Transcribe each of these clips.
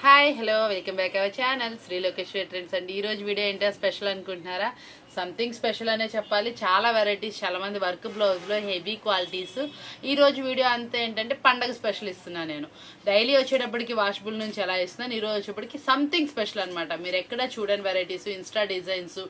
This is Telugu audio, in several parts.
Hi hello welcome back our channel Shri Lokeshwari trends అండి. ఈ రోజు వీడియో ఏంటో స్పెషల్ అనుకుంటున్నారా? సంథింగ్ స్పెషల్ అనే చెప్పాలి. చాలా వెరైటీస్, చాలా మంది వర్క్ బ్లౌజ్ లో హెవీ క్వాలిటీస్. ఈ రోజు వీడియో అంతా ఏంటంటే పండగ స్పెషల్ ఇస్తున్నా. నేను డైలీ వచ్చేటప్పటికి వాషబుల్ నుంచి ఎలా ఇస్తున్నాను, ఈ రోజు వచ్చేటప్పటికి సంథింగ్ స్పెషల్ అనమాట. మీరు ఎక్కడ చూడని వెరైటీస్, ఇన్స్టా డిజైన్స్,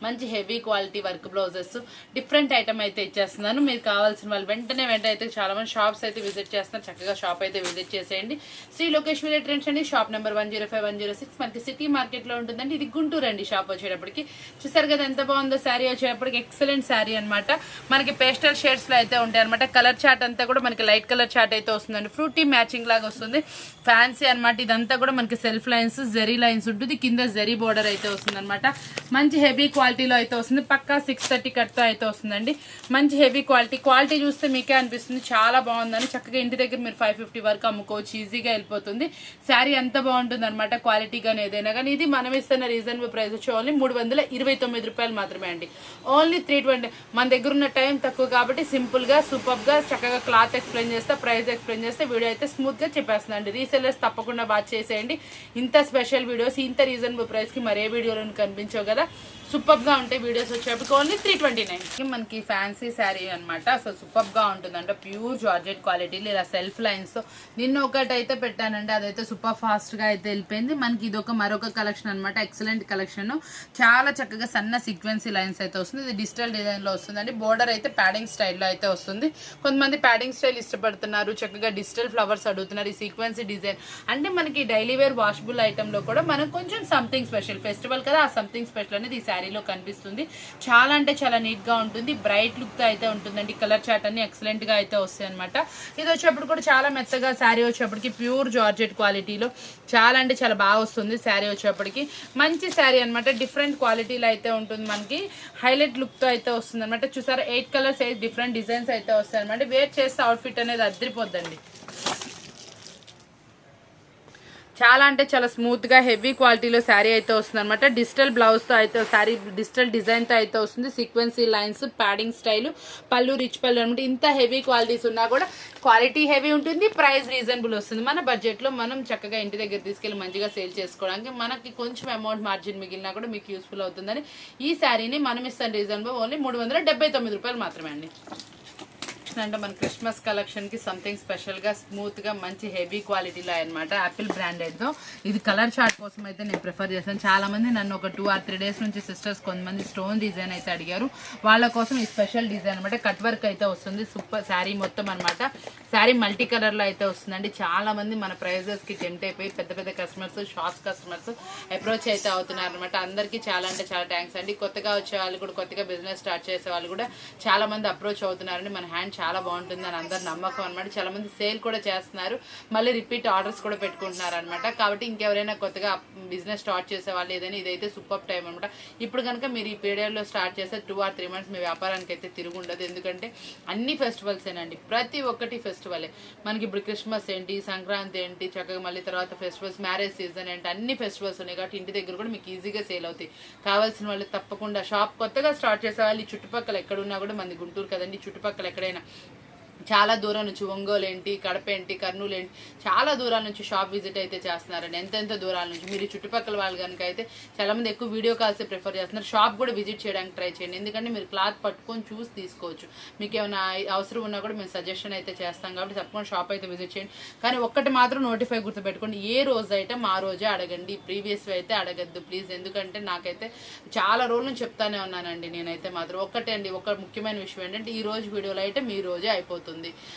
మంచి heavy quality work blouses, different item అయితే ఇచ్చేస్తున్నాను. మీరు కావాల్సిన వాళ్ళు వెంటనే అయితే చాలా మంది షాప్స్ అయితే విజిట్ చేస్తున్నారు. చక్కగా షాప్ అయితే విజిట్ చేసేయండి. శ్రీ లోకేశ్వరి ట్రెండ్స్ అండి. షాప్ నెంబర్ 105-106 మనకి సిటీ మార్కెట్ లో ఉంటుందండి. ఇది గుంటూరు అండి. షాప్ వచ్చేటప్పటికి చూసారు కదా ఎంత బాగుందో. శారీ వచ్చేటప్పటికి ఎక్సలెంట్ శారీ అనమాట. మనకి పేస్టల్ షేడ్స్ లో అయితే ఉంటాయి అనమాట. కలర్ చార్ట్ అంతా కూడా మనకి లైట్ కలర్ చార్ట్ అయితే వస్తుందండి. ఫ్రూటీ మ్యాచింగ్ లాగా వస్తుంది. ఫ్యాన్సీ అనమాట. ఇదంతా కూడా మనకి సెల్ఫ్ లైన్స్, జెరీ లైన్స్ ఉంటుంది. కింద జెరీ బోర్డర్ అయితే వస్తుంది అనమాట. మంచి హెవీ క్వాలిటీలో అయితే వస్తుంది. పక్కా 630 కట్తో అయితే వస్తుందండి. మంచి హెవీ క్వాలిటీ చూస్తే మీకే అనిపిస్తుంది చాలా బాగుందని. చక్కగా ఇంటి దగ్గర మీరు 550 వరకు అమ్ముకోవచ్చు, ఈజీగా వెళ్ళిపోతుంది. శారీ ఎంత బాగుంటుంది అనమాట. క్వాలిటీ కానీ ఏదైనా కానీ. ఇది మనం ఇస్తున్న రీజనబుల్ ప్రైస్ వచ్చి ఓన్లీ 329 రూపాయలు మాత్రమే అండి. ఓన్లీ 320. మన దగ్గర ఉన్న టైం తక్కువ కాబట్టి సింపుల్ గా సూపర్ గా చక్కగా క్లాత్ ఎక్స్ప్లెయిన్ చేస్తే, ప్రైస్ ఎక్స్ప్లెయిన్ చేస్తే వీడియో అయితే స్మూత్ గా చెప్పేస్తుందండి. రీసెల్లర్స్ తప్పకుండా వాచ్ చేసేయండి. ఇంత స్పెషల్ వీడియోస్ ఇంత రీజనబుల్ ప్రైస్ కి మరే వీడియోలో కనిపించవు కదా. సూపర్ గా ఉంటాయి వీడియోస్ వచ్చేప్పటికి. ఓన్లీ 329 మనకి ఫ్యాన్సీ శారీ అనమాట. అసలు సూపర్ గా ఉంటుంది అంటే ప్యూర్ జార్జెట్ క్వాలిటీ. ఇలా సెల్ఫ్ లైన్స్ తో నిన్న ఒకటి అయితే పెట్టానండి, అదైతే సూపర్ ఫాస్ట్ గా అయితే వెళ్ళిపోయింది. మనకి ఇది మరొక కలెక్షన్ అనమాట. Excellent collection. చాలా చక్కగా సన్న సీక్వెన్సీ లైన్స్ అయితే వస్తుంది. ఇది డిజిటల్ డిజైన్ లో వస్తుందండి. బోర్డర్ అయితే ప్యాడింగ్ స్టైల్లో అయితే వస్తుంది. కొంతమంది ప్యాడింగ్ స్టైల్ ఇష్టపడుతున్నారు, చక్కగా డిజిటల్ ఫ్లవర్స్ అడుగుతున్నారు. ఈ సీక్వెన్సీ డిజైన్ అంటే మనకి డైలీ వేర్ వాషబుల్ ఐటమ్ లో కూడా మనకు కొంచెం సంథింగ్ స్పెషల్. ఫెస్టివల్ కదా, ఆ సంథింగ్ స్పెషల్ అనేది ఈ శారీలో కనిపిస్తుంది. చాలా అంటే చాలా నీట్ గా ఉంటుంది. బ్రైట్ లుక్ తో అయితే ఉంటుందండి. కలర్ చార్ట్ అన్ని ఎక్సలెంట్ గా అయితే వస్తాయి అనమాట. ఇది వచ్చేప్పుడు కూడా చాలా మెత్తగా శారీ వచ్చేప్పటికి ప్యూర్ జార్జెట్ క్వాలిటీలో చాలా అంటే చాలా బాగా వస్తుంది. శారీ వచ్చేప్పటికి మంచి శారీ అనమాట. డిఫరెంట్ క్వాలిటీలో అయితే ఉంటుంది. మనకి హైలైట్ లుక్ తో అయితే వస్తుంది అనమాట. చూసారా 8 కలర్స్, 8 డిఫరెంట్ డిజైన్స్ అయితే వస్తాయి అనమాట. వేర్ చేస్తే అవుట్ఫిట్ అనేది అద్దరిపోద్దండి. చాలా అంటే చాలా స్మూత్ గా హెవీ క్వాలిటీలో శారీ అయితే వస్తుంది అనమాట. డిజిటల్ బ్లౌజ్ తో అయితే శారీ డిజిటల్ డిజైన్ తో అయితే వస్తుంది. సీక్వెన్సీ లైన్స్, ప్యాడింగ్ స్టైల్, పళ్ళు రిచ్ పళ్ళు అనమాట. ఇంత హెవీ క్వాలిటీస్ ఉన్నా కూడా క్వాలిటీ హెవీ ఉంటుంది, ప్రైస్ రీజనబుల్ వస్తుంది. మన బడ్జెట్ లో మనం చక్కగా ఇంటి దగ్గర తీసుకెళ్లి మంచిగా సేల్ చేసుకోవడానికి మనకి కొంచెం అమౌంట్ మార్జిన్ మిగిలినా కూడా మీకు యూస్ఫుల్ అవుతుందని ఈ శారీని మనం ఇస్తాం రీజనబుల్ ఓన్లీ 379 రూపాయలు మాత్రమే అండి. అంటే మన క్రిస్మస్ కలెక్షన్ కి సంథింగ్ స్పెషల్ గా స్మూత్ గా మంచి హెవీ క్వాలిటీలో అనమాట. యాపిల్ బ్రాండెడ్ తో ఇది కలర్ చార్ట్ కోసం అయితే నేను ప్రిఫర్ చేస్తాను. చాలా మంది నన్ను ఒక 2 or 3 డేస్ నుంచి సిస్టర్స్ కొంతమంది స్టోన్ డిజైన్ అయితే అడిగారు. వాళ్ళ కోసం ఈ స్పెషల్ డిజైన్ అనమాట. కట్ వర్క్ అయితే వస్తుంది. సూపర్ శారీ మొత్తం అనమాట. శారీ మల్టీ కలర్ లో అయితే వస్తుందండి. చాలా మంది మన ప్రైజెస్ కి టెంప్ట్ అయిపోయి పెద్ద పెద్ద కస్టమర్స్, షాప్స్ కస్టమర్స్ అప్రోచ్ అయితే అవుతున్నారు అనమాట. అందరికీ చాలా అంటే చాలా థ్యాంక్స్ అండి. కొత్తగా వచ్చే వాళ్ళు కూడా, కొత్తగా బిజినెస్ స్టార్ట్ చేసే వాళ్ళు కూడా చాలా మంది అప్రోచ్ అవుతున్నారండి. మన హ్యాండ్ చాలా బాగుంటుంది అని అందరు నమ్మకం అనమాట. చాలా మంది సేల్ కూడా చేస్తున్నారు, మళ్ళీ రిపీట్ ఆర్డర్స్ కూడా పెట్టుకుంటున్నారు అనమాట. కాబట్టి ఇంకెవరైనా కొత్తగా బిజినెస్ స్టార్ట్ చేసే వాళ్ళు ఏదైనా ఇదైతే సూపర్ టైం అనమాట. ఇప్పుడు కనుక మీరు ఈ పీరియడ్ లో స్టార్ట్ చేస్తే 2 or 3 months మీ వ్యాపారానికి అయితే తిరుగుండదు. ఎందుకంటే అన్ని ఫెస్టివల్స్ ఏనండి, ప్రతి ఒక్కటి ఫెస్టివలే. మనకి ఇప్పుడు క్రిస్మస్ ఏంటి, సంక్రాంతి ఏంటి, చక్కగా మళ్ళీ తర్వాత ఫెస్టివల్స్, మ్యారేజ్ సీజన్ ఏంటి, అన్ని ఫెస్టివల్స్ ఉన్నాయి. కాబట్టి ఇంటి దగ్గర కూడా మీకు ఈజీగా సేల్ అవుతాయి. కావాల్సిన వాళ్ళు తప్పకుండా షాప్ కొత్తగా స్టార్ట్ చేసే వాళ్ళు ఈ చుట్టుపక్కల ఎక్కడున్నా కూడా, మంది గుంటూరు కదండి, చుట్టుపక్కల ఎక్కడైనా చాలా దూరం నుంచి ఒంగోలు ఏంటి, కడప ఏంటి, కర్నూలు ఏంటి, చాలా దూరాల నుంచి షాప్ విజిట్ అయితే చేస్తున్నారండి. ఎంతెంత దూరాల నుంచి. మీరు చుట్టుపక్కల వాళ్ళు కనుక అయితే చాలా మంది ఎక్కువ వీడియో కాల్స్ ప్రిఫర్ చేస్తున్నారు. షాప్ కూడా విజిట్ చేయడానికి ట్రై చేయండి. ఎందుకంటే మీరు క్లాత్ పట్టుకొని చూసి తీసుకోవచ్చు. మీకు ఏమైనా అవసరం ఉన్నా కూడా మేము సజెషన్ అయితే చేస్తాం. కాబట్టి తప్పకుండా షాప్ అయితే విజిట్ చేయండి. కానీ ఒక్కటి మాత్రం నోటిఫై గుర్తుపెట్టుకోండి, ఏ రోజు ఐటమ్ ఆ రోజే అడగండి. ప్రీవియస్ అయితే అడగద్దు ప్లీజ్. ఎందుకంటే నాకైతే చాలా రోజుల నుంచి చెప్తానే ఉన్నానండి. నేనైతే మాత్రం ఒక్కటే అండి, ఒక ముఖ్యమైన విషయం ఏంటంటే ఈ రోజు వీడియోలో ఐటమ్ ఈ రోజే అయిపోతుంది.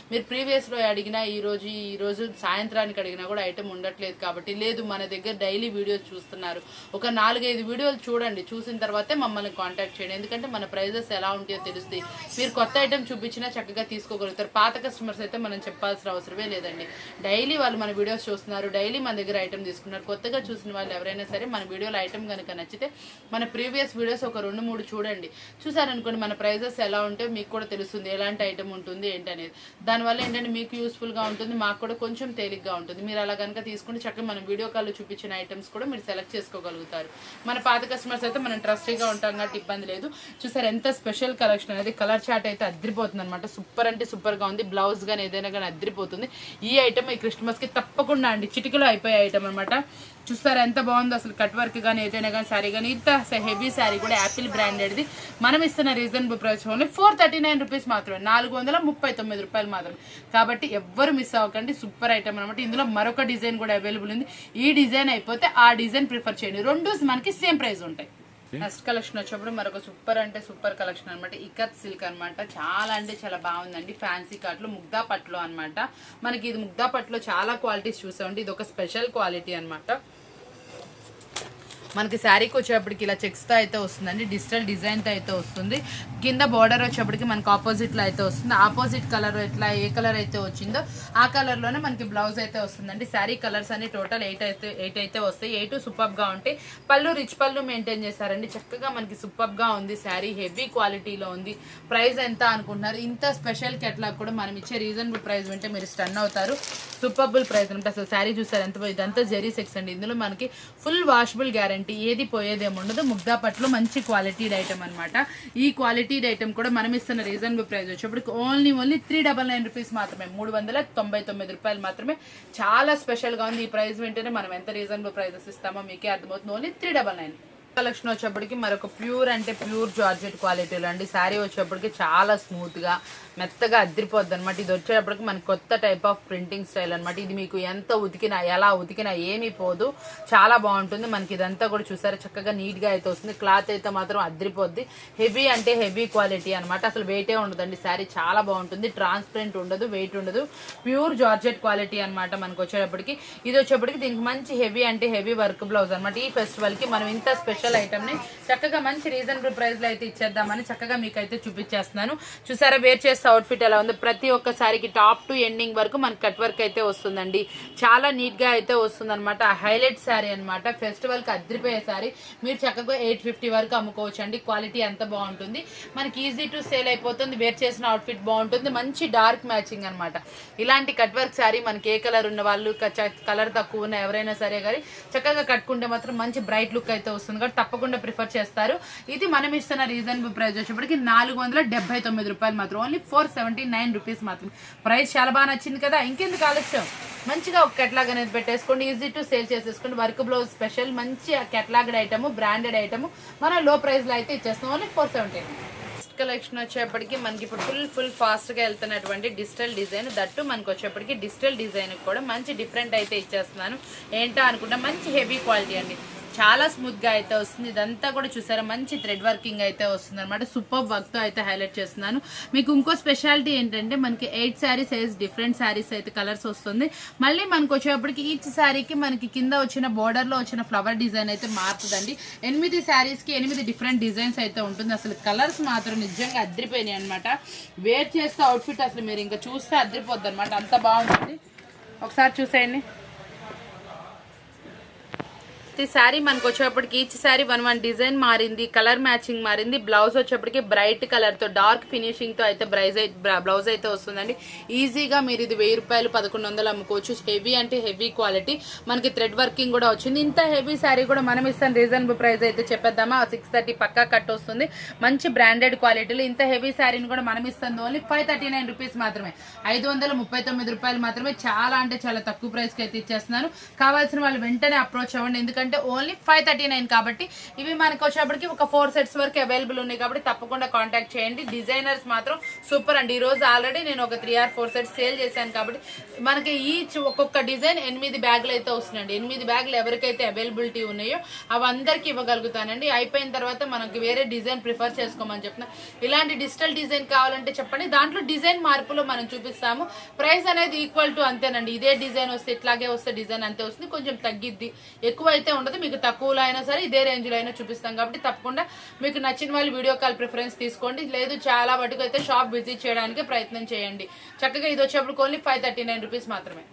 మీరు ప్రీవియస్ లో అడిగినా ఈ రోజు సాయంత్రానికి అడిగినా కూడా ఐటమ్ ఉండట్లేదు. కాబట్టి లేదు, మన దగ్గర డైలీ వీడియోస్ చూస్తున్నారు, ఒక 4-5 వీడియోలు చూడండి. చూసిన తర్వాతే మమ్మల్ని కాంటాక్ట్ చేయండి. ఎందుకంటే మన ప్రైజెస్ ఎలా ఉంటాయో తెలుస్తాయి. మీరు కొత్త ఐటమ్ చూపించినా చక్కగా తీసుకోగలుగుతారు. పాత కస్టమర్స్ అయితే మనం చెప్పాల్సిన అవసరమే లేదండి. డైలీ వాళ్ళు మన వీడియోస్ చూస్తున్నారు, డైలీ మన దగ్గర ఐటమ్ తీసుకున్నారు. కొత్తగా చూసిన వాళ్ళు ఎవరైనా సరే మన వీడియోలో ఐటమ్ కనుక నచ్చితే మన ప్రీవియస్ వీడియోస్ ఒక 2-3 చూడండి. చూసారనుకోండి మన ప్రైజెస్ ఎలా ఉంటాయో మీకు కూడా తెలుస్తుంది, ఎలాంటి ఐటమ్ ఉంటుంది ఏంటనేది. లేదు. దానివల్ల ఏంటంటే మీకు యూస్ఫుల్గా ఉంటుంది, మాకు కూడా కొంచెం తేలిగ్గా ఉంటుంది. మీరు అలా కనుక తీసుకుంటే చక్కగా మనం వీడియో కాల్లో చూపించిన ఐటమ్స్ కూడా మీరు సెలెక్ట్ చేసుకోగలుగుతారు. మన పాత కస్టమర్స్ అయితే మనం ట్రస్టీగా ఉంటాం కాబట్టి ఇబ్బంది లేదు. చూసారు ఎంత స్పెషల్ కలెక్షన్ అనేది, కలర్ చార్ట్ అయితే అద్దరిపోతుంది అనమాట. సూపర్ అంటే సూపర్గా ఉంది. బ్లౌజ్ కానీ ఏదైనా కానీ అద్దరిపోతుంది. ఈ ఐటమ్ ఈ క్రిస్మస్కి తప్పకుండా అండి చిటికలో అయిపోయే ఐటమ్ అనమాట. చూస్తారా ఎంత బాగుందో అసలు. కట్ వర్క్ కానీ ఏదైనా కానీ శారీ కానీ ఇంత హెవీ శారీ కూడా యాపిల్ బ్రాండెడ్ది. మనం ఇస్తున్న రీజనబుల్ ప్రైస్ ఓన్లీ 439 రూపీస్ మాత్రమే, 439 రూపాయలు మాత్రమే. కాబట్టి ఎవ్వరు మిస్ అవ్వకండి. సూపర్ ఐటమ్ అనమాట. ఇందులో మరొక డిజైన్ కూడా అవైలబుల్ ఉంది. ఈ డిజైన్ అయిపోతే ఆ డిజైన్ ప్రిఫర్ చేయండి. రెండు మనకి సేమ్ ప్రైస్ ఉంటాయి. నెక్స్ట్ కలెక్షన్ వచ్చేప్పుడు మరొక సూపర్ అంటే సూపర్ కలెక్షన్ అనమాట. ఇకత్ సిల్క్ అనమాట. చాలా అంటే చాలా బాగుందండి. ఫ్యాన్సీ కాట్లో ముగ్దా పట్లో అనమాట. మనకి ఇది ముగ్దా పట్లో చాలా క్వాలిటీస్ చూసామండి. ఇది ఒక స్పెషల్ క్వాలిటీ అనమాట. మనకి శారీకి వచ్చేప్పటికి ఇలా చెక్స్తో అయితే వస్తుందండి. డిజిటల్ డిజైన్తో అయితే వస్తుంది. కింద బార్డర్ వచ్చేప్పటికి మనకి ఆపోజిట్లో అయితే వస్తుంది. ఆపోజిట్ కలర్ ఎట్లా ఏ కలర్ అయితే వచ్చిందో ఆ కలర్లోనే మనకి బ్లౌజ్ అయితే వస్తుందండి. శారీ కలర్స్ అన్ని టోటల్ 8 అయితే వస్తాయి. 8 సూపర్గా ఉంటాయి. పళ్ళు రిచ్ పళ్ళు మెయింటైన్ చేశారండి. చక్కగా మనకి సూపర్గా ఉంది. శారీ హెవీ క్వాలిటీలో ఉంది. ప్రైస్ ఎంత అనుకుంటున్నారు? ఇంత స్పెషల్ కేటలాగ్ కూడా మనం ఇచ్చే రీజనబుల్ ప్రైస్ వింటే మీరు స్టన్ అవుతారు. సూపర్బుల్ ప్రైస్ అంటే అసలు శారీ చూసారు ఎంత. ఇదంతా జెరీ సెక్స్ అండి. ఇందులో మనకి ఫుల్ వాషబుల్ గ్యారెంటీ, ఏది పోయేదేమి ఉండదు. ముగ్దా పట్లో మంచి క్వాలిటీడ్ ఐటమ్ అనమాట. ఈ క్వాలిటీడ్ ఐటమ్ కూడా మనం ఇస్తున్న రీజనబుల్ ప్రైస్ వచ్చేప్పటికి ఓన్లీ 399 రూపీస్ మాత్రమే, 399 రూపాయలు మాత్రమే. చాలా స్పెషల్గా ఉంది. ఈ ప్రైస్ వింటేనే మనం ఎంత రీజనబుల్ ప్రైజెస్ ఇస్తామో మీకే అర్థమవుతుంది. ఓన్లీ 399. కలెక్షన్ వచ్చేప్పటికి మరొక ప్యూర్ అంటే ప్యూర్ జార్జెట్ క్వాలిటీలో అండి. శారీ వచ్చేప్పటికి చాలా స్మూత్గా మెత్తగా అద్దరిపోద్ది అనమాట. ఇది వచ్చేటప్పటికి మనకి కొత్త టైప్ ఆఫ్ ప్రింటింగ్ స్టైల్ అనమాట. ఇది మీకు ఎంత ఉతికినా ఎలా ఉతికినా ఏమీ పోదు. చాలా బాగుంటుంది. మనకి ఇదంతా కూడా చూసారా చక్కగా నీట్గా అయితే వస్తుంది. క్లాత్ అయితే మాత్రం అద్దరిపోద్ది. హెవీ అంటే హెవీ క్వాలిటీ అనమాట. అసలు వెయిటే ఉండదండి. శారీ చాలా బాగుంటుంది. ట్రాన్స్పరెంట్ ఉండదు, వెయిట్ ఉండదు. ప్యూర్ జార్జెట్ క్వాలిటీ అనమాట. మనకు వచ్చేటప్పటికి ఇది వచ్చేప్పటికి దీనికి మంచి హెవీ అంటే హెవీ వర్క్ బ్లౌజ్ అనమాట. ఈ ఫెస్టివల్కి మనం ఇంత స్పెషల్ ఐటమ్ ని చక్కగా మంచి రీజనబుల్ ప్రైస్ లో అయితే ఇచ్చేద్దామని చక్కగా మీకు అయితే చూపించేస్తున్నాను. చూసారా వేర్ చేస్తే అవుట్ఫిట్ ఎలా ఉంది. ప్రతి ఒక్క సారీకి టాప్ టు ఎండింగ్ వరకు మనకి కట్ వర్క్ అయితే వస్తుందండి. చాలా నీట్ గా అయితే వస్తుంది అనమాట. హైలైట్ శారీ అనమాట. ఫెస్టివల్ కి అద్దరిపోయే శారీ. మీరు చక్కగా 850 వరకు అమ్ముకోవచ్చు అండి. క్వాలిటీ అంత బాగుంటుంది. మనకి ఈజీ టు సేల్ అయిపోతుంది. వేర్ చేసిన అవుట్ఫిట్ బాగుంటుంది. మంచి డార్క్ మ్యాచింగ్ అనమాట. ఇలాంటి కట్ వర్క్ శారీ మనకి ఏ కలర్ ఉన్న వాళ్ళు, కలర్ తక్కువ ఉన్న ఎవరైనా సరే కానీ చక్కగా కట్టుకుంటే మాత్రం మంచి బ్రైట్ లుక్ అయితే వస్తుంది. తప్పకుండా ప్రిఫర్ చేస్తారు. ఇది మనం ఇస్తున్న రీజనబుల్ ప్రైస్ వచ్చేప్పటికి 479 రూపాయలు మాత్రం, ఓన్లీ 479 రూపీస్ మాత్రం. ప్రైస్ చాలా బాగా నచ్చింది కదా. ఇంకెందుకు ఆలస్యం, మంచిగా ఒక కెటలాగ్ అనేది పెట్టేసుకోండి. ఈజీ టు సేల్ చేసేసుకోండి. వర్క్ బ్లౌజ్ స్పెషల్ మంచి కెటలాగ్డ్ ఐటమ్, బ్రాండెడ్ ఐటమ్ మనం లో ప్రైస్ లో అయితే ఇచ్చేస్తాం. ఓన్లీ 479. కలెక్షన్ వచ్చేప్పటికి మనకి ఇప్పుడు ఫుల్ ఫాస్ట్ గా వెళ్తున్నటువంటి డిజిటల్ డిజైన్. దట్టు మనకి వచ్చేప్పటికి డిజిటల్ డిజైన్ కూడా మంచి డిఫరెంట్ అయితే ఇచ్చేస్తున్నాను. ఏంటో అనుకుంటా మంచి హెవీ క్వాలిటీ అండి. చాలా స్మూత్ గా అయితే వస్తుంది. ఇదంతా కూడా చూసారా మంచి థ్రెడ్ వర్కింగ్ అయితే వస్తుంది అనమాట. సూపర్ వర్క్ తో అయితే హైలైట్ చేస్తున్నాను. మీకు ఇంకో స్పెషాలిటీ ఏంటంటే మనకి 8 శారీస్ డిఫరెంట్ శారీస్ అయితే కలర్స్ వస్తుంది. మళ్ళీ మనకు వచ్చేప్పటికి ఈచ్ శారీకి మనకి కింద వచ్చిన బోర్డర్ లో వచ్చిన ఫ్లవర్ డిజైన్ అయితే మారుతుందండి. 8 శారీస్ కి 8 డిఫరెంట్ డిజైన్స్ అయితే ఉంటుంది. అసలు కలర్స్ మాత్రం నిజంగా అద్దరిపోయినాయి అనమాట. వేర్ చేస్తే అవుట్ఫిట్ అసలు మీరు ఇంకా చూస్తే అద్దరిపోద్ది అనమాట. అంత బాగుంటుంది. ఒకసారి చూసేయండి. ప్రతి శారీ మనకు వచ్చేప్పటికి ఈచ్ శారీ 1 డిజైన్ మారింది, కలర్ మ్యాచింగ్ మారింది. బ్లౌజ్ వచ్చేప్పటికి బ్రైట్ కలర్ తో డార్క్ ఫినిషింగ్ తో అయితే బ్లౌజ్ అయితే వస్తుందండి. ఈజీగా మీరు ఇది 1000 రూపాయలు 1100 అమ్ముకోవచ్చు. హెవీ అంటే హెవీ క్వాలిటీ. మనకి థ్రెడ్ వర్కింగ్ కూడా వచ్చింది. ఇంత హెవీ శారీ కూడా మనం ఇస్తాం రీజనబుల్ ప్రైస్ అయితే చెప్పేద్దామా. 630 పక్కా కట్ వస్తుంది. మంచి బ్రాండెడ్ క్వాలిటీలో ఇంత హెవీ శారీని కూడా మనం ఇస్తాం. ఓన్లీ 539 రూపీస్ మాత్రమే, 539 రూపాయలు మాత్రమే. చాలా అంటే చాలా తక్కువ ప్రైస్ కి అయితే ఇచ్చేస్తున్నాను. కావాల్సిన వాళ్ళు వెంటనే అప్రోచ్ అవ్వండి. ఎందుకంటే ఓన్లీ 539 కాబట్టి ఇవి మనకు వచ్చేప్పటికి ఒక 4 సెట్స్ వరకు అవైలబుల్ ఉన్నాయి. కాబట్టి తప్పకుండా కాంటాక్ట్ చేయండి. డిజైనర్స్ మాత్రం సూపర్ అండి. ఈ రోజు ఆల్రెడీ నేను ఒక 3 or 4 సెట్స్ సేల్ చేశాను. కాబట్టి మనకి ఈచ్ ఒక్కొక్క డిజైన్ 8 బ్యాగులు అయితే వస్తున్నాయండి. 8 బ్యాగులు ఎవరికైతే అవైలబిలిటీ ఉన్నాయో అవి అందరికి ఇవ్వగలుగుతానండి. అయిపోయిన తర్వాత మనకి వేరే డిజైన్ ప్రిఫర్ చేసుకోమని చెప్తున్నా. ఇలాంటి డిజిటల్ డిజైన్ కావాలంటే చెప్పండి. దాంట్లో డిజైన్ మార్పులో మనం చూపిస్తాము. ప్రైస్ అనేది ఈక్వల్ టు అంతేనండి. ఇదే డిజైన్ వస్తే ఇట్లాగే వస్తే డిజైన్ అంతే వస్తుంది. కొంచెం తగ్గిద్ది, ఎక్కువ అయితే ఉండదు. మీకు తక్కువలో అయినా సరే ఇదే రేంజ్ లో అయినా చూపిస్తాం. కాబట్టి తప్పకుండా మీకు నచ్చిన వాళ్ళు వీడియో కాల్ ప్రిఫరెన్స్ తీసుకోండి. లేదు చాలా మటుకు అయితే షాప్ విజిట్ చేయడానికి ప్రయత్నం చేయండి. చక్కగా ఇది వచ్చేప్పుడు ఓన్లీ 539 రూపీస్ మాత్రమే.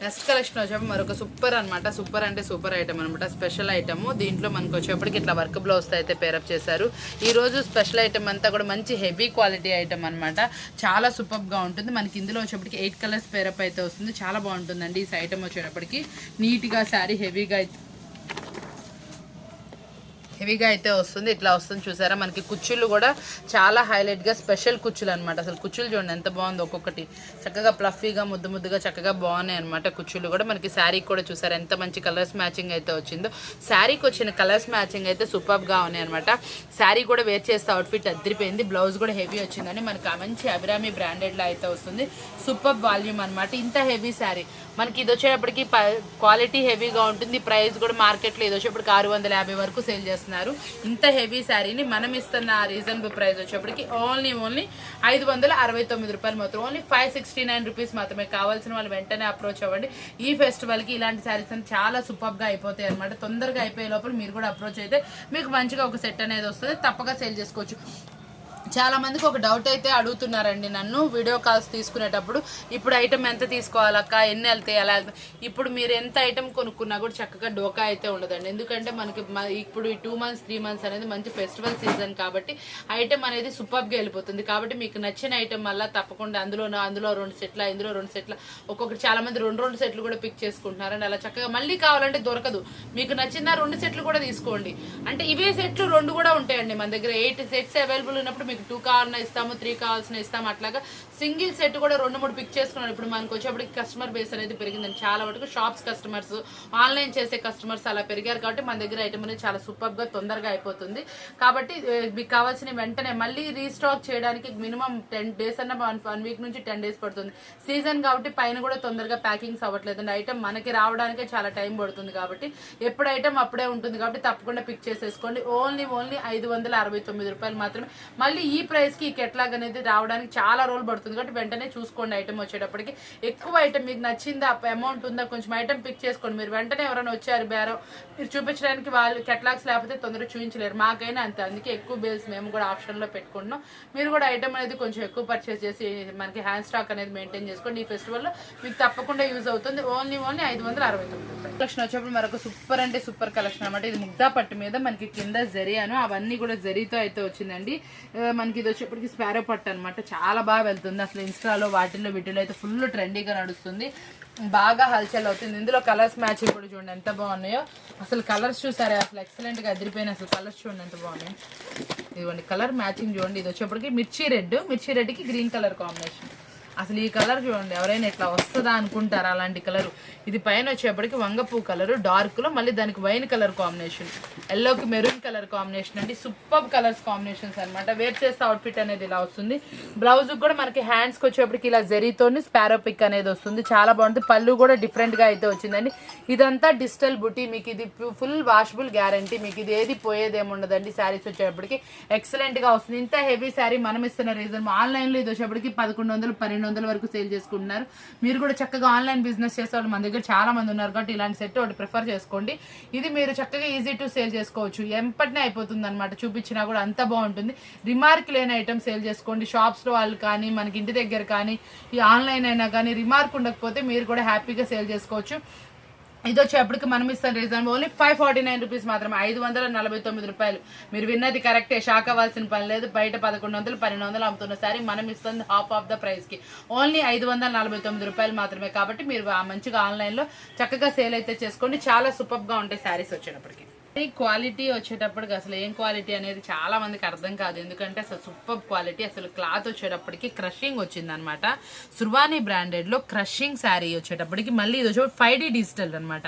నెక్స్ట్ కలెక్షన్ వచ్చేప్పుడు మరొక సూపర్ అనమాట. సూపర్ అంటే సూపర్ ఐటమ్ అనమాట, స్పెషల్ ఐటమ్. దీంట్లో మనకు వచ్చేప్పటికి ఇట్లా వర్క్ బ్లౌజ్ అయితే పేరప్ చేశారు. ఈ రోజు స్పెషల్ ఐటమ్ అంతా కూడా మంచి హెవీ క్వాలిటీ ఐటమ్ అనమాట. చాలా సూపర్గా ఉంటుంది. మనకి ఇందులో వచ్చేప్పటికి 8 కలర్స్ పేరప్ అయితే వస్తుంది. చాలా బాగుంటుందండి ఈ ఐటమ్ వచ్చేటప్పటికి. నీట్గా శారీ హెవీగా అయితే వస్తుంది. ఇట్లా వస్తుంది చూసారా. మనకి కుచ్చుళ్ళు కూడా చాలా హైలైట్గా స్పెషల్ కుచ్చులు అనమాట. అసలు కుచ్చులు చూడండి ఎంత బాగుంది, ఒక్కొక్కటి చక్కగా ప్లఫీగా ముద్దుగా చక్కగా బాగున్నాయి అనమాట. కుచ్చుళ్ళు కూడా మనకి శారీకి కూడా చూసారా ఎంత మంచి కలర్స్ మ్యాచింగ్ అయితే వచ్చిందో. శారీకి వచ్చిన కలర్స్ మ్యాచింగ్ అయితే సూపర్గా ఉన్నాయి అనమాట. శారీ కూడా వేర్ చేస్తే అవుట్ఫిట్ అదిరిపోయింది. బ్లౌజ్ కూడా హెవీ వచ్చిందని మనకి మంచి అభిరామి బ్రాండెడ్లో అయితే వస్తుంది. సూపర్ వాల్యూమ్ అనమాట. ఇంత హెవీ శారీ మనకి ఇది వచ్చేటప్పటికి క్వాలిటీ హెవీగా ఉంటుంది. ప్రైస్ కూడా మార్కెట్లో ఇది వచ్చేప్పటికి 650 వరకు సేల్ చేస్తున్నారు. ఇంత హెవీ శారీని మనం ఇస్తున్న రీజనబుల్ ప్రైస్ వచ్చేప్పటికి ఓన్లీ 569 రూపాయలు మాత్రం. ఓన్లీ 569 రూపీస్ మాత్రమే. కావాల్సిన వాళ్ళు వెంటనే అప్రోచ్ అవ్వండి. ఈ ఫెస్టివల్కి ఇలాంటి శారీస్ అని చాలా సూపర్గా అయిపోతాయి అనమాట. తొందరగా అయిపోయే లోపల మీరు కూడా అప్రోచ్ అయితే మీకు మంచిగా ఒక సెట్ అనేది వస్తుంది. తప్పగా సేల్ చేసుకోవచ్చు. చాలా మందికి ఒక డౌట్ అయితే అడుగుతున్నారండి నన్ను వీడియో కాల్స్ తీసుకునేటప్పుడు, ఇప్పుడు ఐటమ్ ఎంత తీసుకోవాలక్క, ఎన్ని వెళ్తాయి, ఎలా వెళ్తాయి. ఇప్పుడు మీరు ఎంత ఐటమ్ కొనుక్కున్నా కూడా చక్కగా డోకా అయితే ఉండదండి. ఎందుకంటే మనకి ఇప్పుడు ఈ 2 మంత్స్ 3 మంత్స్ అనేది మంచి ఫెస్టివల్ సీజన్ కాబట్టి ఐటమ్ అనేది సూపర్గా వెళ్ళిపోతుంది. కాబట్టి మీకు నచ్చిన ఐటమ్ వల్ల తప్పకుండా అందులో 2 సెట్ల, ఇందులో 2 సెట్ల, ఒక్కొక్కటి చాలా మంది 2 సెట్లు కూడా పిక్ చేసుకుంటున్నారండి. అలా చక్కగా మళ్ళీ కావాలంటే దొరకదు. మీకు నచ్చిన 2 సెట్లు కూడా తీసుకోండి. అంటే ఇవే సెట్లు 2 కూడా ఉంటాయండి మన దగ్గర. 8 సెట్స్ అవైలబుల్ ఉన్నప్పుడు మీకు 2 కావాలన్నా ఇస్తాము, 3 కావాల్సిన ఇస్తాము. అట్లాగా సింగిల్ సెట్ కూడా 2-3 పిక్ చేసుకున్నాను. ఇప్పుడు మనకు వచ్చేప్పటికి కస్టమర్ బేస్ అనేది పెరిగిందండి. చాలా వరకు షాప్స్ కస్టమర్స్, ఆన్లైన్ చేసే కస్టమర్స్ అలా పెరిగారు కాబట్టి మన దగ్గర ఐటమ్ అనేది చాలా సూపర్గా తొందరగా అయిపోతుంది. కాబట్టి మీకు కావాల్సిన వెంటనే మళ్ళీ రీస్టాక్ చేయడానికి మినిమం 10 డేస్ అన్న 1 వీక్ నుంచి 10 డేస్ పడుతుంది. సీజన్ కాబట్టి పైన కూడా తొందరగా ప్యాకింగ్స్ అవ్వట్లేదండి. ఐటమ్ మనకి రావడానికే చాలా టైం పడుతుంది. కాబట్టి ఎప్పుడు ఐటమ్ అప్పుడే ఉంటుంది కాబట్టి తప్పకుండా పిక్ చేసేసుకోండి. ఓన్లీ 569 రూపాయలు మాత్రమే. మళ్ళీ ఈ ప్రైస్ కి ఈ కెట్లాగ్ అనేది రావడానికి చాలా రోజులు పడుతుంది కాబట్టి వెంటనే చూసుకోండి. ఐటమ్ వచ్చేటప్పటికి ఎక్కువ ఐటమ్ మీకు నచ్చిందా, అమౌంట్ ఉందా, కొంచెం ఐటమ్ పిక్ చేసుకోండి. మీరు వెంటనే ఎవరైనా వచ్చారు బేరం మీరు చూపించడానికి వాళ్ళు కెట్లాగ్స్ లేకపోతే తొందరగా చూపించలేరు. మాకైనా అంతే. అందుకే ఎక్కువ బిల్స్ మేము కూడా ఆప్షన్ లో పెట్టుకుంటున్నాం. మీరు కూడా ఐటమ్ అనేది కొంచెం ఎక్కువ పర్చేస్ చేసి మనకి హ్యాండ్ స్టాక్ అనేది మెయింటైన్ చేసుకోండి. ఈ ఫెస్టివల్ లో మీకు తప్పకుండా యూజ్ అవుతుంది. ఓన్లీ 569 రూపాయలు. కలెక్షన్ వచ్చేప్పుడు మరొక సూపర్ అంటే సూపర్ కలెక్షన్ అనమాట. ఇది ముగ్దా పట్టు మీద మనకి కింద జరియాను అవన్నీ కూడా జరీతో అయితే వచ్చిందండి. మనకి ఇది వచ్చేప్పటికి స్పారో పట్టు అనమాట. చాలా బాగా వెళ్తుంది. అసలు ఇన్స్టాలో వాటిల్లో వీటిలో అయితే ఫుల్ ట్రెండీగా నడుస్తుంది. బాగా హల్చల్ అవుతుంది. ఇందులో కలర్స్ మ్యాచింగ్ కూడా చూడండి ఎంత బాగున్నాయో. అసలు కలర్స్ చూసారా అసలు ఎక్సలెంట్ గా అదిరిపోయిన. అసలు కలర్స్ చూడండి ఎంత బాగున్నాయి. ఇదిగోండి కలర్ మ్యాచింగ్ చూడండి. ఇది వచ్చేప్పటికి మిర్చి రెడ్కి గ్రీన్ కలర్ కాంబినేషన్. అసలు ఈ కలర్ చూడండి ఎవరైనా ఇట్లా వస్తుందా అనుకుంటారా అలాంటి కలర్. ఇది పైన వచ్చేప్పటికి వంగపూ కలర్ డార్క్ లో, మళ్ళీ దానికి వైన్ కలర్ కాంబినేషన్, ఎల్లోకి మెరూన్ కలర్ కాంబినేషన్ అండి. సూపర్ కలర్స్ కాంబినేషన్స్ అనమాట. వేర్ చేస్తే అవుట్ఫిట్ అనేది ఇలా వస్తుంది. బ్లౌజ్ కూడా మనకి హ్యాండ్స్కి వచ్చేప్పటికి ఇలా జరీతోని స్పారో పిక్ అనేది వస్తుంది. చాలా బాగుంటుంది. పళ్ళు కూడా డిఫరెంట్ గా అయితే వచ్చిందండి. ఇదంతా డిజిటల్ బుటీ. మీకు ఇది ఫుల్ వాషబుల్ గ్యారంటీ. మీకు ఇది ఏది పోయేదేమి ఉండదండి. శారీస్ వచ్చేప్పటికి ఎక్సలెంట్ గా వస్తుంది. ఇంత హెవీ శారీ మనం ఇస్తున్న రీజన్ ఆన్లైన్ లో ఇది వచ్చేప్పటికి 1100-1200 వరకు సేల్ చేసుకుంటున్నారు. మీరు కూడా చక్కగా ఆన్లైన్ బిజినెస్ చేసే వాళ్ళు మన దగ్గర చాలా మంది ఉన్నారు కాబట్టి ఇలాంటి సెట్ ఒకటి ప్రిఫర్ చేసుకోండి. ఇది మీరు చక్కగా ఈజీ టు సేల్ చేసుకోవచ్చు. ఎంపటినే అయిపోతుంది అనమాట. చూపించినా కూడా అంత బాగుంటుంది. రిమార్క్ లేని ఐటమ్ సేల్ చేసుకోండి. షాప్స్ లో వాళ్ళు కానీ మనకి ఇంటి దగ్గర కానీ ఈ ఆన్లైన్ అయినా కానీ రిమార్క్ ఉండకపోతే మీరు కూడా హ్యాపీగా సేల్ చేసుకోవచ్చు. ఇది వచ్చేప్పటికి మనం ఇస్తాం రీజన్ ఓన్లీ 549 రూపీస్ మాత్రమే. 549 రూపాయలు. మీరు విన్నది కరెక్టే. షాక్ అవ్వాల్సిన పని లేదు. బయట 1100-1200 అమ్ముతున్న సారీ మనం ఇస్తుంది హాఫ్ ఆఫ్ ద ప్రైస్ కి. ఓన్లీ 549 రూపాయలు మాత్రమే. కాబట్టి మీరు మంచిగా ఆన్లైన్ లో చక్కగా సేల్ అయితే చేసుకోండి. చాలా సూపర్ గా ఉంటాయి శారీస్ వచ్చేటప్పటికి. క్వాలిటీ వచ్చేటప్పటికి అసలు ఏం క్వాలిటీ అనేది చాలా మందికి అర్థం కాదు. ఎందుకంటే అసలు సూపర్ క్వాలిటీ. అసలు క్లాత్ వచ్చేటప్పటికి క్రషింగ్ వచ్చింది అనమాట. సుర్వానీ బ్రాండెడ్ లో క్రషింగ్ శారీ వచ్చేటప్పటికి మళ్ళీ ఇది వచ్చి 5D డిజిటల్ అనమాట.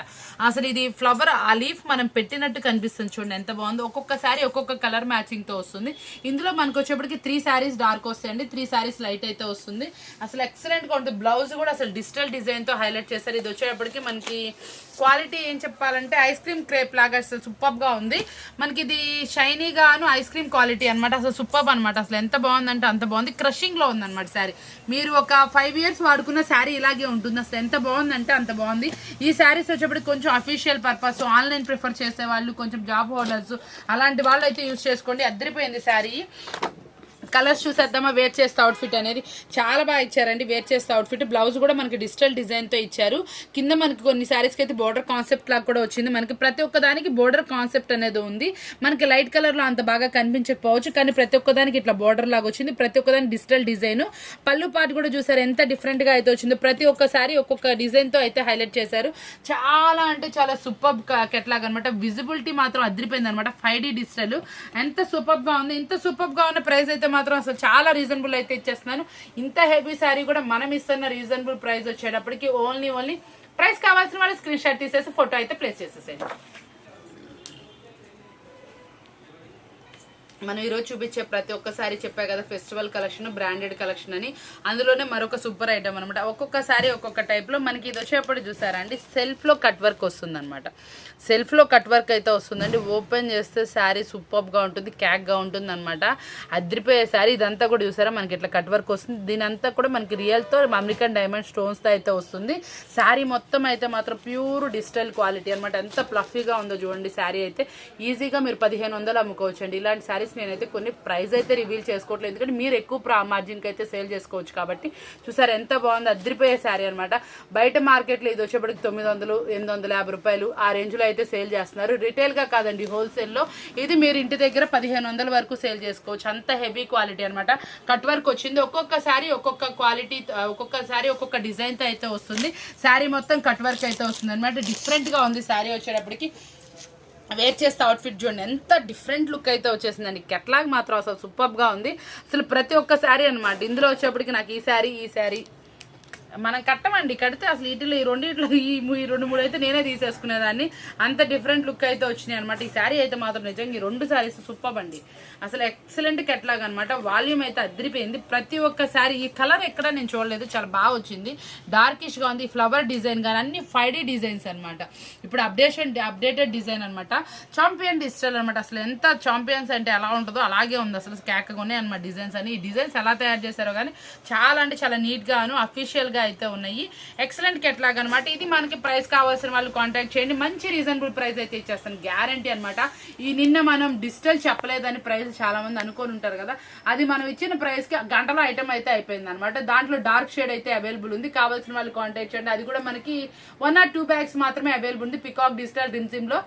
అసలు ఇది ఫ్లవర్ ఆ లీఫ్ మనం పెట్టినట్టు కనిపిస్తుంది చూడండి ఎంత బాగుందో. ఒక్కొక్క శారీ ఒక్కొక్క కలర్ మ్యాచింగ్ తో వస్తుంది. ఇందులో మనకు వచ్చేప్పటికి 3 శారీస్ డార్క్ వస్తాయండి, 3 శారీస్ లైట్ అయితే వస్తుంది. అసలు ఎక్సలెంట్ గా ఉంటుంది. బ్లౌజ్ కూడా అసలు డిజిటల్ డిజైన్ తో హైలైట్ చేస్తారు. ఇది వచ్చేటప్పటికి మనకి క్వాలిటీ ఏం చెప్పాలంటే ఐస్ క్రీమ్ క్రేప్ లాగా అసలు సూపర్ గా ఉంది. మనకి ఇది షైనీగాను ఐస్ క్రీమ్ క్వాలిటీ అనమాట. అసలు సూపర్ అనమాట. అసలు ఎంత బాగుందంటే అంత బాగుంది. క్రషింగ్ లో ఉంది అనమాట శారీ. మీరు ఒక 5 years వాడుకున్న శారీ ఇలాగే ఉంటుంది. అసలు ఎంత బాగుందంటే అంత బాగుంది. ఈ శారీస్ వచ్చేప్పటికి కొంచెం అఫీషియల్ పర్పస్, ఆన్లైన్ ప్రిఫర్ చేసే వాళ్ళు, కొంచెం జాబ్ హోల్డర్స్ అలాంటి వాళ్ళు అయితే యూజ్ చేసుకోండి. అద్దరిపోయింది శారీ. కలర్స్ చూసేద్దామా. వేర్ చేస్తే అవుట్ఫిట్ అనేది చాలా బాగా ఇచ్చారండి. వేర్ చేస్తే అవుట్ఫిట్ బ్లౌజ్ కూడా మనకి డిజిటల్ డిజైన్తో ఇచ్చారు. కింద మనకి కొన్ని శారీస్కి అయితే బోర్డర్ కాన్సెప్ట్ లాగా కూడా వచ్చింది. మనకి ప్రతి ఒక్కదానికి బోర్డర్ కాన్సెప్ట్ అనేది ఉంది. మనకి లైట్ కలర్లో అంత బాగా కనిపించకపోవచ్చు, కానీ ప్రతి ఒక్కదానికి ఇట్లా బోర్డర్ లాగా వచ్చింది. ప్రతి ఒక్కదానికి డిజిటల్ డిజైన్. పళ్ళు పాటు కూడా చూసారు ఎంత డిఫరెంట్గా అయితే వచ్చిందో. ప్రతి ఒక్కసారి ఒక్కొక్క డిజైన్తో అయితే హైలైట్ చేశారు. చాలా అంటే చాలా సూపర్ కెట్లాగ్ అనమాట. విజిబిలిటీ మాత్రం అదిరిపోయింది అనమాట. 5D డిజిటల్ ఎంత సూపర్గా ఉంది. ఇంత సూపర్గా ఉన్న ప్రైస్ అయితే మాత్రం అసలు చాలా రీజనబుల్ అయితే ఇచ్చేస్తున్నాను. ఇంత హెవీ శారీ కూడా మనం ఇస్తున్న రీజనబుల్ ప్రైస్ వచ్చేటప్పటికి ఓన్లీ ప్రైస్ కావాల్సిన వాళ్ళు స్క్రీన్ షాట్ తీసేసి ఫోటో అయితే ప్లేస్ చేసేసేయండి. మనం ఈరోజు చూపించే ప్రతి ఒక్కసారి చెప్పా కదా ఫెస్టివల్ కలెక్షన్, బ్రాండెడ్ కలెక్షన్ అని. అందులోనే మరొక సూపర్ ఐటమ్ అనమాట. ఒక్కొక్కసారి ఒక్కొక్క టైప్లో మనకి ఇది వచ్చేప్పుడు చూసారా అండి, సెల్ఫ్లో కట్ వర్క్ వస్తుంది అనమాట. సెల్ఫ్లో కట్ వర్క్ అయితే వస్తుందండి. ఓపెన్ చేస్తే శారీ సూపర్గా ఉంటుంది, క్యాక్గా ఉంటుంది అనమాట. అద్రిపోయే శారీ. ఇదంతా కూడా చూసారా మనకి ఇట్లా కట్ వర్క్ వస్తుంది. దీని అంతా కూడా మనకి రియల్తో అమెరికన్ డైమండ్ స్టోన్స్తో అయితే వస్తుంది. శారీ మొత్తం అయితే మాత్రం ప్యూర్ డిజిటల్ క్వాలిటీ అనమాట. ఎంత ప్లఫీగా ఉందో చూడండి. శారీ అయితే ఈజీగా మీరు 1500 అమ్ముకోవచ్చు అండి. ఇలాంటి శారీస్ నేనైతే కొన్ని ప్రైస్ అయితే రివీల్ చేసుకోవట్లేదు, ఎందుకంటే మీరు ఎక్కువ మార్జిన్కి అయితే సేల్ చేసుకోవచ్చు కాబట్టి. చూసారు ఎంత బాగుంది, అద్రిపోయే శారీ అనమాట. బయట మార్కెట్లో ఇది వచ్చేప్పటికి 900, 850 రూపాయలు ఆ రేంజ్లో అయితే సేల్ చేస్తున్నారు. రిటైల్గా కాదండి, హోల్సేల్లో. ఇది మీరు ఇంటి దగ్గర 1500 వరకు సేల్ చేసుకోవచ్చు. అంత హెవీ క్వాలిటీ అనమాట. కట్ వర్క్ వచ్చింది. ఒక్కొక్క శారీ ఒక్కొక్క క్వాలిటీ, ఒక్కొక్క శారీ ఒక్కొక్క డిజైన్తో అయితే వస్తుంది. శారీ మొత్తం కట్ వర్క్ అయితే వస్తుంది అనమాట. డిఫరెంట్గా ఉంది శారీ వచ్చేటప్పటికి. వేర్ చేస్తే అవుట్ఫిట్ చూడండి ఎంత డిఫరెంట్ లుక్ అయితే వచ్చేసిందండి. కెట్లాగ్ మాత్రం అసలు సూపర్గా ఉంది. అసలు ప్రతి ఒక్క శారీ అనమాట. ఇందులో వచ్చేప్పటికి నాకు ఈ శారీ మనం కట్టమండి. కడితే అసలు వీటిలో ఈ 2-3 అయితే నేనే తీసేసుకునేదాన్ని. అంత డిఫరెంట్ లుక్ అయితే వచ్చినాయి అనమాట. ఈ శారీ అయితే మాత్రం నిజంగా ఈ 2 శారీస్ సూపర్ అండి. అసలు ఎక్సలెంట్ కెట్లాగ్ అనమాట. వాల్యూమ్ అయితే అదిరిపోయింది. ప్రతి ఒక్క శారీ ఈ కలర్ ఎక్కడ నేను చూడలేదు, చాలా బాగా వచ్చింది. డార్కిష్గా ఉంది. ఫ్లవర్ డిజైన్ కానీ అన్ని 5D డిజైన్స్ అనమాట. ఇప్పుడు అప్డేటెడ్ డిజైన్ అనమాట. చాంపియన్ డిజిటల్ అనమాట. అసలు ఎంత చాంపియన్స్ అంటే ఎలా ఉంటుందో అలాగే ఉంది. అసలు క్యాక్గా ఉన్నాయి అనమాట డిజైన్స్ అని. ఈ డిజైన్స్ ఎలా తయారు చేశారో కానీ చాలా అంటే చాలా నీట్గాను అఫీషియల్గా అయితే ఉన్నాయి. ఎక్సలెంట్ కెట్లాగ్ అనమాట. ఇది మనకి ప్రైస్ కావాల్సిన వాళ్ళు కాంటాక్ట్ చేయండి. మంచి రీజనబుల్ ప్రైస్ అయితే ఇచ్చేస్తాను, గ్యారంటీ అనమాట. ఈ నిన్న మనం డిజిటల్ చెప్పలేదని ప్రైస్ చాలా మంది అనుకొని ఉంటారు కదా, అది మనం ఇచ్చిన ప్రైస్ కి గంటలో ఐటమ్ అయితే అయిపోయింది అనమాట. దాంట్లో డార్క్ షేడ్ అయితే అవైలబుల్ ఉంది. కావాల్సిన వాళ్ళు కాంటాక్ట్ చేయండి. అది కూడా మనకి 1 or 2 బ్యాగ్స్ మాత్రమే అవైలబుల్ ఉంది. పికాక్ డిజిటల్ రిమ్సిమ్ లో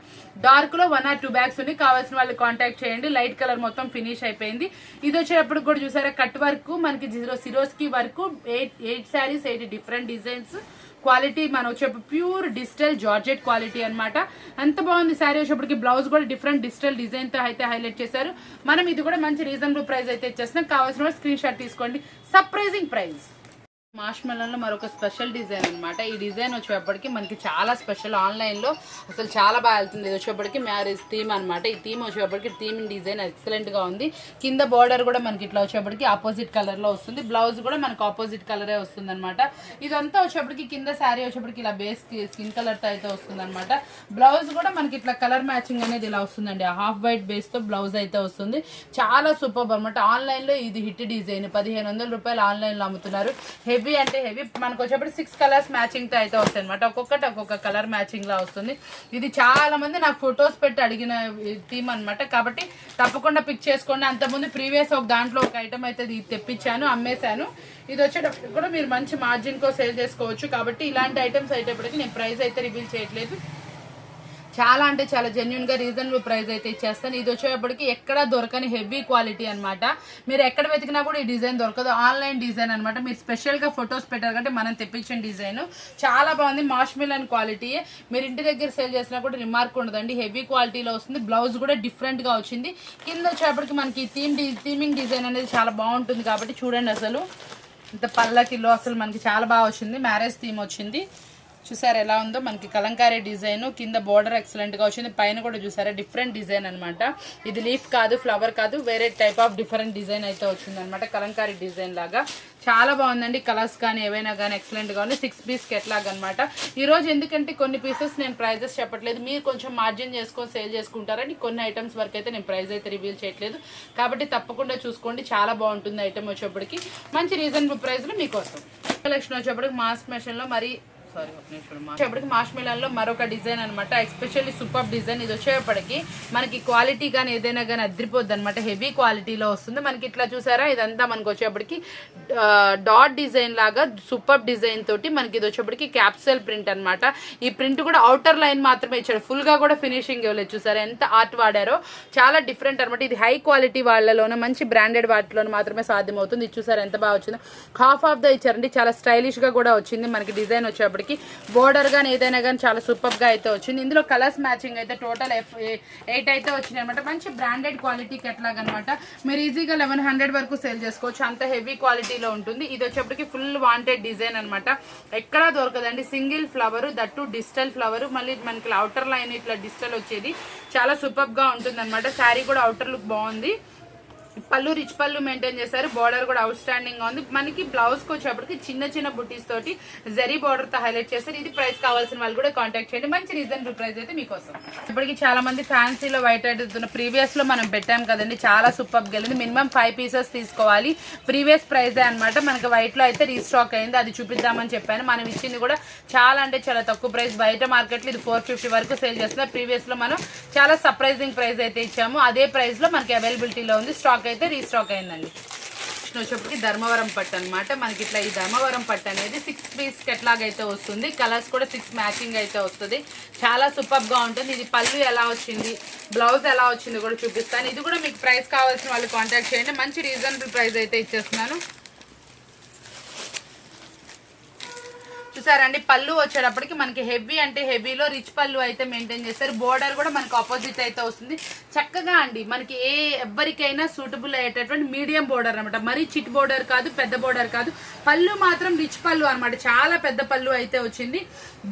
డార్క్ లో 1 or 2 బ్యాగ్స్ ఉన్నాయి. కావాల్సిన వాళ్ళు కాంటాక్ట్ చేయండి. లైట్ కలర్ మొత్తం ఫినిష్ అయిపోయింది. ఇది వచ్చేటప్పుడు కూడా చూసారా కట్ వర్క్ మనకి సిరోస్కి వరకు 8 శారీస్ 8 డిఫరెంట్ డిజైన్స్. క్వాలిటీ మనం వచ్చేప్పుడు ప్యూర్ డిజిటల్ జార్జెట్ క్వాలిటీ అనమాట. ఎంత బాగుంది శారీ వచ్చేప్పటికి. బ్లౌజ్ కూడా డిఫరెంట్ డిజిటల్ డిజైన్ తో అయితే హైలైట్ చేశారు. మనం ఇది కూడా మంచి రీజనబుల్ ప్రైస్ అయితే ఇచ్చేస్తున్నాం. కావాల్సిన స్క్రీన్ షాట్ తీసుకోండి. Surprising price. మార్ష్మెల్లో మరొక స్పెషల్ డిజైన్ అనమాట. ఈ డిజైన్ వచ్చేప్పటికి మనకి చాలా స్పెషల్. ఆన్లైన్లో అసలు చాలా బాగా వెళ్తుంది. ఇది వచ్చేప్పటికి మ్యారేజ్ థీమ్ అనమాట. ఈ థీమ్ వచ్చేప్పటికి థీమ్ డిజైన్ ఎక్సలెంట్గా ఉంది. కింద బార్డర్ కూడా మనకి ఇట్లా వచ్చేప్పటికి ఆపోజిట్ కలర్లో వస్తుంది. బ్లౌజ్ కూడా మనకు ఆపోజిట్ కలరే వస్తుంది అనమాట. ఇదంతా వచ్చేప్పటికి కింద శారీ వచ్చేప్పటికి ఇలా బేస్ స్కిన్ కలర్తో అయితే వస్తుంది అనమాట. బ్లౌజ్ కూడా మనకి ఇట్లా కలర్ మ్యాచింగ్ అనేది ఇలా వస్తుందండి. హాఫ్ వైట్ బేస్తో బ్లౌజ్ అయితే వస్తుంది. చాలా సూపర్ అనమాట. ఆన్లైన్లో ఇది హిట్ డిజైన్. 1500 రూపాయలు ఆన్లైన్లో అమ్ముతున్నారు. హెవీ అంటే హెవీ. మనకు వచ్చేప్పుడు 6 కలర్స్ మ్యాచింగ్ తో అయితే వస్తాయి అనమాట. ఒక్కొక్కటి ఒక్కొక్క కలర్ మ్యాచింగ్ లా వస్తుంది. ఇది చాలా మంది నాకు ఫొటోస్ పెట్టి అడిగిన థీమ్ అనమాట. కాబట్టి తప్పకుండా పిక్ చేసుకోండి. అంతకుముందు ప్రీవియస్ ఒక దాంట్లో ఒక ఐటమ్ అయితే తెప్పించాను, అమ్మేశాను. ఇది వచ్చేటప్పుడు కూడా మీరు మంచి మార్జిన్ కో సేల్ చేసుకోవచ్చు. కాబట్టి ఇలాంటి ఐటమ్స్ అయ్యేటప్పటికి నేను ప్రైస్ అయితే రివీల్ చేయట్లేదు. చాలా అంటే చాలా జెన్యున్ గా రీజనబుల్ ప్రైస్ అయితే ఇచ్చేస్తాను. ఇది వచ్చేటప్పటికి ఎక్కడ దొరకని హెవీ క్వాలిటీ అనమాట. మీరు ఎక్కడ వెతికినా కూడా ఈ డిజైన్ దొరకదు. ఆన్లైన్ డిజైన్ అనమాట. మీరు స్పెషల్ గా ఫొటోస్ పెట్టారు కంటే మనం తెప్పించిన డిజైన్ చాలా బాగుంది. మార్ష్మెలన్ క్వాలిటీ. మీరు ఇంటి దగ్గర సేల్ చేసినా కూడా రిమార్క్ ఉండదండి. హెవీ క్వాలిటీలో వస్తుంది. బ్లౌజ్ కూడా డిఫరెంట్ గా వచ్చింది. కింద వచ్చేటప్పటికి మనకి థీమింగ్ డిజైన్ అనేది చాలా బాగుంటుంది. కాబట్టి చూడండి అసలు ఇంత పల్లకిలో అసలు మనకి చాలా బాగా వచ్చింది. మ్యారేజ్ థీమ్ వచ్చింది. చూసారు ఎలా ఉందో. మనకి కలంకారీ డిజైన్. కింద బోర్డర్ ఎక్సలెంట్ గా వచ్చింది. పైన కూడా చూసారా డిఫరెంట్ డిజైన్ అనమాట. ఇది లీఫ్ కాదు, ఫ్లవర్ కాదు, వేరే టైప్ ఆఫ్ డిఫరెంట్ డిజైన్ అయితే వచ్చింది అనమాట. కలంకారీ డిజైన్ లాగా చాలా బాగుందండి. కలర్స్ కానీ ఏవైనా కానీ ఎక్సలెంట్ గా ఉంది. 6 పీస్ కెట్లాగ్ అనమాట. ఈ రోజు ఎందుకంటే కొన్ని పీసెస్ నేను ప్రైజెస్ చెప్పట్లేదు. మీరు కొంచెం మార్జిన్ చేసుకొని సేల్ చేసుకుంటారని కొన్ని ఐటమ్స్ వరకు అయితే నేను ప్రైస్ అయితే రివీల్ చేయట్లేదు. కాబట్టి తప్పకుండా చూసుకోండి. చాలా బాగుంటుంది ఐటమ్ వచ్చేప్పటికి. మంచి రీజనబుల్ ప్రైస్ లో మీకోసం. కలెక్షన్ వచ్చేప్పటికి మాస్ మెషిన్ లో మరి సారీ వచ్చేప్పటికి మార్ష్మెలన్లో మరొక డిజైన్ అనమాట. Especially super design. ఇది వచ్చేప్పటికి మనకి క్వాలిటీ కానీ ఏదైనా కానీ అదిరిపోద్ది అనమాట. హెవీ క్వాలిటీలో వస్తుంది మనకి. ఇట్లా చూసారా, ఇదంతా మనకి వచ్చేప్పటికి డాట్ డిజైన్ లాగా సూపర్ డిజైన్ తోటి మనకి ఇది వచ్చేప్పటికి క్యాప్సూల్ ప్రింట్ అనమాట. ఈ ప్రింట్ కూడా అవుటర్ లైన్ మాత్రమే ఇచ్చాడు, ఫుల్ గా కూడా ఫినిషింగ్ ఇవ్వలేదు. చూసారా ఎంత ఆర్ట్ వాడారో, చాలా డిఫరెంట్ అనమాట. ఇది హై క్వాలిటీ వాళ్ళలోనే మంచి బ్రాండెడ్ వాటిలో మాత్రమే సాధ్యమవుతుంది. ఇది చూసారా ఎంత బాగా వచ్చిందో. హాఫ్ ఆఫ్ ద ఇచ్చారండి, చాలా స్టైలిష్ గా కూడా వచ్చింది మనకి. డిజైన్ వచ్చేప్పటికి బోర్డర్ గానీ ఏదైనా కానీ చాలా సూపర్ గా అయితే వచ్చింది. ఇందులో కలర్స్ మ్యాచింగ్ అయితే టోటల్ 8 అయితే వచ్చినాయి అనమాట. మంచి బ్రాండెడ్ క్వాలిటీ కెట్లాగ్ అనమాట. మీరు ఈజీగా 1100 వరకు సేల్ చేసుకోవచ్చు, అంత హెవీ క్వాలిటీలో ఉంటుంది. ఇది వచ్చేప్పటికి ఫుల్ వాంటెడ్ డిజైన్ అనమాట. ఎక్కడా దొరకదండి. Single flower, that digital flower, మళ్ళీ మనకి అవుటర్ లైన్ ఇట్లా డిజిటల్ వచ్చేది. చాలా సూపర్ గా ఉంటుంది అనమాట. శారీ కూడా అవుటర్ లుక్ బాగుంది. పళ్ళు రిచ్ పళ్ళు మెయింటైన్ చేశారు. బార్డర్ కూడా అవుట్ స్టాండింగ్ గా ఉంది. మనకి బ్లౌజ్ కి వచ్చేప్పటికి చిన్న చిన్న బుటీస్ తోటి జరీ బార్డర్ తో హైలైట్ చేశారు. ఇది ప్రైస్ కావాల్సిన వాళ్ళు కూడా కాంటాక్ట్ చేయండి. మంచి రీజనబుల్ ప్రైస్ అయితే మీకోసం. ఇప్పటికి చాలా మంది ఫ్యాన్సీలో వైట్ అడుగుతున్న, ప్రీవియస్ లో మనం పెట్టాం కదండి, చాలా సూపర్ గెలింది. మినిమం 5 పీసెస్ తీసుకోవాలి. ప్రీవియస్ ప్రైస్ అనమాట. మనకి వైట్ లో అయితే రీస్టాక్ అయింది, అది చూపిద్దామని చెప్పాను. మనం ఇచ్చింది కూడా చాలా అంటే చాలా తక్కువ ప్రైస్. బయట మార్కెట్ లో ఇది 450 వరకు సేల్ చేస్తున్నారు. ప్రీవియస్ లో మనం చాలా సర్ప్రైజింగ్ ప్రైస్ అయితే ఇచ్చాము. అదే ప్రైస్ లో మనకి అవైలబిలిటీలో ఉంది. స్టాక్ అయితే రీస్టాక్ అయిందండి. వచ్చేప్పటికి ధర్మవరం పట్టు అనమాట. మనకి ఇట్లా ఈ ధర్మవరం పట్టు అనేది 6 పీస్ కెట్లాగ్ అయితే వస్తుంది. కలర్స్ కూడా 6 మ్యాచింగ్ అయితే వస్తుంది. చాలా సూపర్ గా ఉంటుంది. ఇది పళ్ళు ఎలా వచ్చింది, బ్లౌజ్ ఎలా వచ్చింది కూడా చూపిస్తాను. ఇది కూడా మీకు ప్రైస్ కావాల్సిన వాళ్ళు కాంటాక్ట్ చేయండి. మంచి రీజనబుల్ ప్రైస్ అయితే ఇచ్చేస్తున్నాను. చూసారండి, పళ్ళు వచ్చేటప్పటికి మనకి హెవీ అంటే హెవీలో రిచ్ పళ్ళు అయితే మెయింటైన్ చేస్తారు. బోర్డర్ కూడా మనకి ఆపోజిట్ అయితే వస్తుంది. చక్కగా అండి మనకి ఎవరికైనా సూటబుల్ అయ్యేటటువంటి మీడియం బోర్డర్ అనమాట. మరీ చిట్ బోర్డర్ కాదు, పెద్ద బోర్డర్ కాదు. పళ్ళు మాత్రం రిచ్ పళ్ళు అనమాట. చాలా పెద్ద పళ్ళు అయితే వచ్చింది.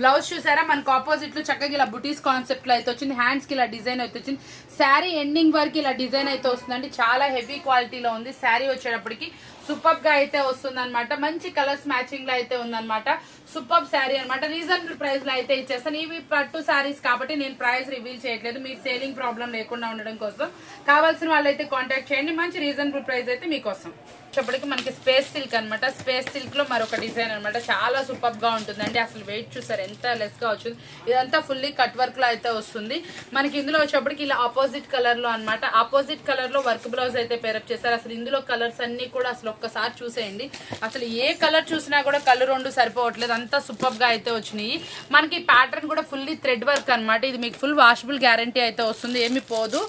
బ్లౌజ్ చూసారా మనకి ఆపోజిట్ లో చక్కగా ఇలా బుటీస్ కాన్సెప్ట్ లో అయితే వచ్చింది. హ్యాండ్స్ కి ఇలా డిజైన్ అయితే వచ్చింది. శారీ ఎండింగ్ వరకు ఇలా డిజైన్ అయితే వస్తుందండి. చాలా హెవీ క్వాలిటీలో ఉంది. శారీ వచ్చేటప్పటికి సూపర్ గా అయితే వస్తుంది అనమాట. మంచి కలర్స్ మ్యాచింగ్ లో అయితే ఉందన్నమాట. సూపర్ శారీ అనమాట. రీజనబుల్ ప్రైస్ లో అయితే ఇచ్చేస్తాను. ఇవి పట్టు శారీస్ కాబట్టి నేను ప్రైస్ రివీల్ చేయట్లేదు, మీరు సేలింగ్ ప్రాబ్లం లేకుండా ఉండడం కోసం. కావాల్సిన వాళ్ళైతే కాంటాక్ట్ చేయండి. మంచి రీజనబుల్ ప్రైస్ అయితే మీకోసం. వచ్చేప్పటికి మనకి స్పేస్ సిల్క్ అనమాట. స్పేస్ సిల్క్ లో మరొక డిజైన్ అనమాట. చాలా సూపర్ గా ఉంటుందండి. అసలు వెయిట్ చూసారు ఎంత లెస్ గా వచ్చింది. ఇదంతా ఫుల్లీ కట్ వర్క్ లో అయితే వస్తుంది మనకి. ఇందులో వచ్చేప్పటికి ఇలా ఆపోజిట్ కలర్ లో అనమాట. ఆపోజిట్ కలర్ లో వర్క్ బ్లౌజ్ అయితే పేరప్ చేస్తారు. అసలు ఇందులో కలర్స్ అన్ని కూడా అసలు ఒక్కసారి చూసేయండి. అసలు ఏ కలర్ చూసినా కూడా కలర్ 2 సరిపోవట్లేదు, అంతా సూపర్ గా అయితే వచ్చినాయి. మనకి ప్యాటర్న్ కూడా ఫుల్లీ థ్రెడ్ వర్క్ అనమాట. ఇది మీకు ఫుల్ వాషబుల్ గ్యారంటీ అయితే వస్తుంది, ఏమి పోదు.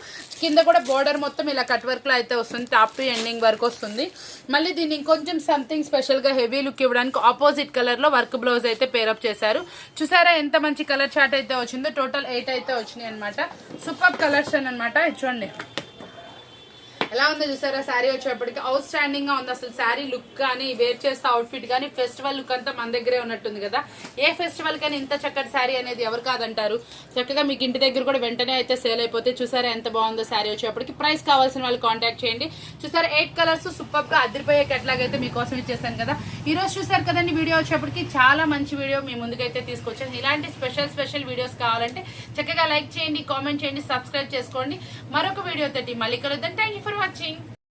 కింద కూడా బోర్డర్ మొత్తం ఇలా కట్ వర్క్ లో అయితే వస్తుంది. టాప్ టు ఎండింగ్ వరకు వస్తుంది. మళ్ళీ దీన్ని ఇంకొంచెం సంథింగ్ స్పెషల్ గా హెవీ లుక్ ఇవ్వడానికి ఆపోజిట్ కలర్ లో వర్క్ బ్లౌజ్ అయితే పేరప్ చేశారు. చూసారా ఎంత మంచి కలర్ చార్ట్ అయితే వచ్చిందో. టోటల్ 8 అయితే వచ్చినాయి అనమాట. సూపర్ కలర్స్ అనమాట. చూడండి ఎలా ఉందో చూసారా. శారీ వచ్చేప్పటికి అవుట్ స్టాండింగ్ గా ఉంది. అసలు శారీ లుక్ కానీ వేర్ చేస్తే అవుట్ఫిట్ కానీ ఫెస్టివల్ లుక్ అంతా మన దగ్గరే ఉన్నట్టుంది కదా. ఏ ఫెస్టివల్ కానీ ఇంత చక్కటి శారీ అనేది ఎవరు కాదంటారు. చక్కగా మీకు ఇంటి దగ్గర కూడా వెంటనే అయితే సేల్ అయిపోతే. చూసారా ఎంత బాగుందో శారీ వచ్చేప్పటికి. ప్రైస్ కావాల్సిన వాళ్ళు కాంటాక్ట్ చేయండి. చూసారా 8 కలర్స్ సూపర్ గా అదిరిపోయే కెట్లాగ్ అయితే మీకోసం ఇచ్చేసాను కదా. ఈ రోజు చూసారు కదండి వీడియో వచ్చేప్పటికి. చాలా మంచి వీడియో మీ ముందుకైతే తీసుకొచ్చాను. ఇలాంటి స్పెషల్ వీడియోస్ కావాలంటే చక్కగా లైక్ చేయండి, కామెంట్ చేయండి, సబ్స్క్రైబ్ చేసుకోండి. మరొక వీడియో తోటి మళ్ళీ కలుద్దాం. Thank you for watching.